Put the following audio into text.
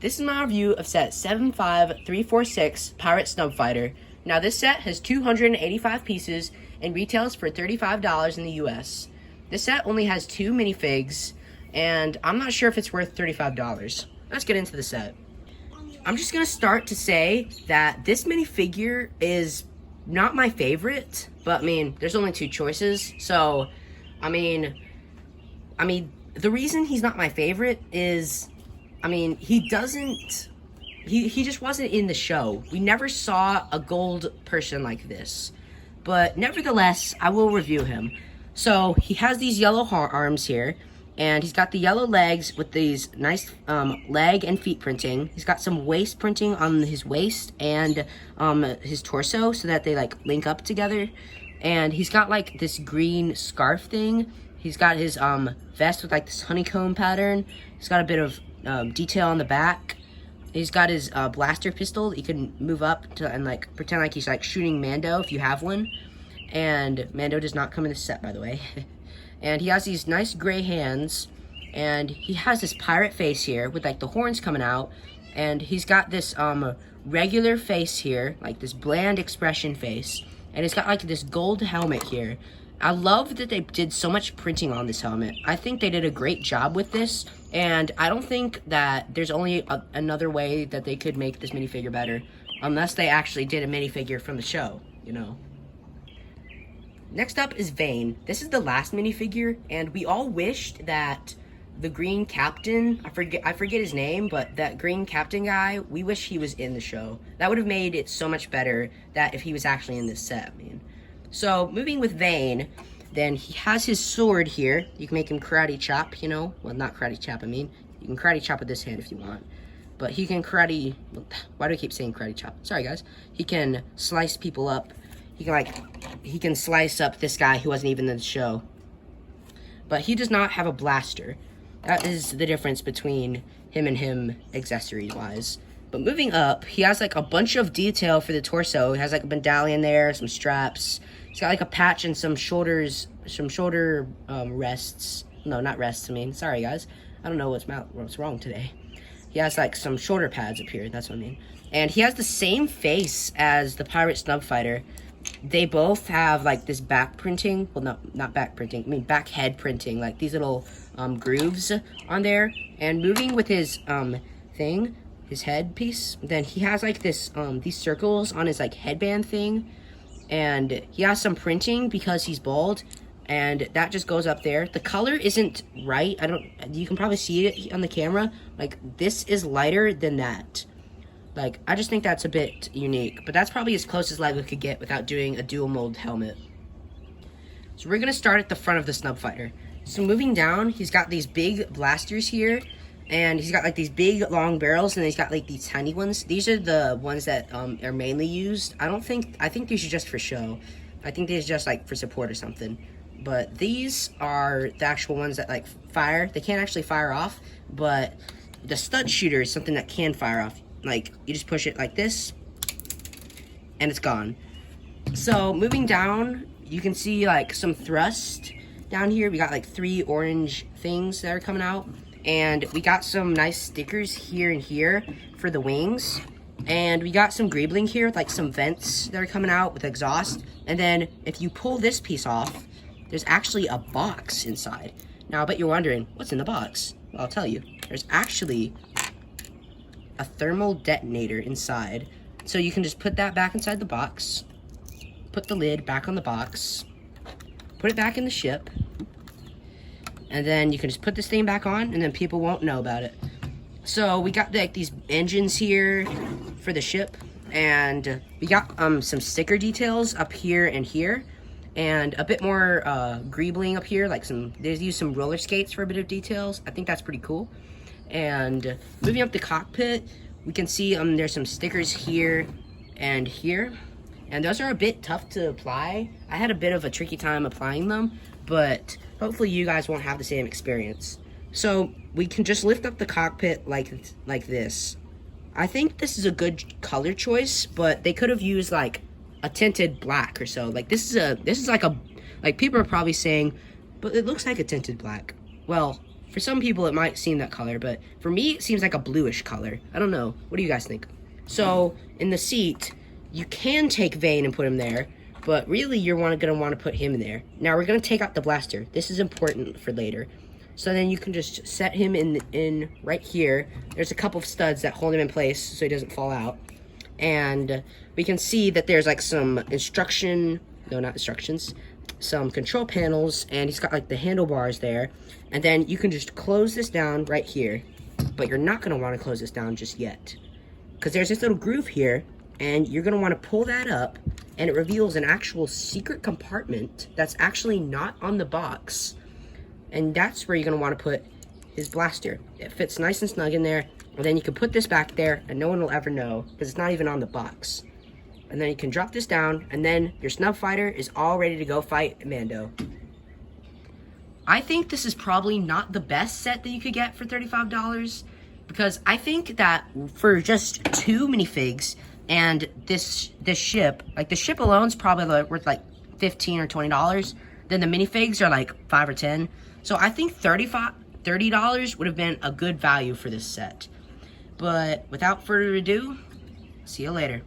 This is my review of set 75346 Pirate Snubfighter. Now this set has 285 pieces and retails for $35 in the US. This set only has 2 minifigs, and I'm not sure if it's worth $35. Let's get into the set. I'm just gonna start to say that this minifigure is not my favorite, but I mean, there's only 2 choices, so I mean, the reason he's not my favorite is, he just wasn't in the show. We never saw a gold person like this. But nevertheless, I will review him. So, he has these yellow arms here, and he's got the yellow legs with these nice leg and feet printing. He's got some waist printing on his waist and his torso so that they like link up together. And he's got like this green scarf thing. He's got his vest with like this honeycomb pattern. He's got a bit of detail on the back. He's got his blaster pistol that you can move up to and like pretend like he's like shooting Mando if you have one. And Mando does not come in this set, by the way. And he has these nice gray hands, and he has this pirate face here with like the horns coming out. And he's got this regular face here, like this bland expression face. And it's got like this gold helmet here. I love that they did so much printing on this helmet. I think they did a great job with this, and I don't think that there's only another way that they could make this minifigure better, unless they actually did a minifigure from the show, you know. Next up is Vane. This is the last minifigure, and we all wished that the green captain, I forget his name, but that green captain guy, we wish he was in the show. That would have made it so much better that if he was actually in this set, So, moving with Vane, then he has his sword here. You can make him karate chop, you know. Well, not karate chop, You can karate chop with this hand if you want. But he can karate... Why do I keep saying karate chop? Sorry, guys. He can slice people up. He can slice up this guy who wasn't even in the show. But he does not have a blaster. That is the difference between him and him, accessories-wise. But moving up, he has like a bunch of detail for the torso. He has like a medallion there, some straps. He's got like a patch and some shoulder rests. No, not rests, sorry guys. I don't know what's wrong today. He has like some shoulder pads up here, that's what I mean. And he has the same face as the Pirate Snubfighter. They both have like this back printing. Well, no, not back printing. Back head printing. Like these little grooves on there. And moving with his thing, his headpiece, then he has like this these circles on his like headband thing, and he has some printing because he's bald, and that just goes up there. The color isn't right. You can probably see it on the camera. Like this is lighter than that. Like I just think that's a bit unique, but that's probably as close as LEGO could get without doing a dual mold helmet. So we're gonna start at the front of the Snubfighter. So moving down, he's got these big blasters here. And he's got like these big long barrels, and then he's got like these tiny ones. These are the ones that are mainly used. I think these are just for show. I think these are just like for support or something. But these are the actual ones that like fire. They can't actually fire off, but the stud shooter is something that can fire off. Like you just push it like this, and it's gone. So moving down, you can see like some thrust down here. We got like 3 orange things that are coming out. And we got some nice stickers here and here for the wings. And we got some greebling here with like some vents that are coming out with exhaust. And then if you pull this piece off, there's actually a box inside. Now I bet you're wondering, what's in the box? Well, I'll tell you. There's actually a thermal detonator inside. So you can just put that back inside the box. Put the lid back on the box. Put it back in the ship. And then you can just put this thing back on, and then people won't know about it. So we got like these engines here for the ship, and we got some sticker details up here and here, and a bit more greebling up here. Like they used some roller skates for a bit of details. I think that's pretty cool. And moving up the cockpit, we can see there's some stickers here and here, and those are a bit tough to apply. I had a bit of a tricky time applying them, but hopefully you guys won't have the same experience. So we can just lift up the cockpit like this. I think this is a good color choice, but they could have used like a tinted black or so. Like this is like people are probably saying, but it looks like a tinted black. Well, For some people, it might seem that color, but for me, it seems like a bluish color. I don't know. What do you guys think? So, in the seat, you can take Vane and put him there, but really, you're going to want to put him in there. Now, we're going to take out the blaster. This is important for later. So then you can just set him in right here. There's a couple of studs that hold him in place so he doesn't fall out. And we can see that there's like some some control panels, and he's got like the handlebars there. And then you can just close this down right here, but you're not gonna wanna close this down just yet, because there's this little groove here, and you're gonna wanna pull that up, and it reveals an actual secret compartment that's actually not on the box. And that's where you're gonna wanna put his blaster. It fits nice and snug in there, and then you can put this back there, and no one will ever know, because it's not even on the box. And then you can drop this down, and then your Snubfighter is all ready to go fight Mando. I think this is probably not the best set that you could get for $35, because I think that for just 2 minifigs and this ship, like the ship alone is probably worth like $15 or $20. Then the minifigs are like $5 or $10. So I think $30 would have been a good value for this set. But without further ado, see you later.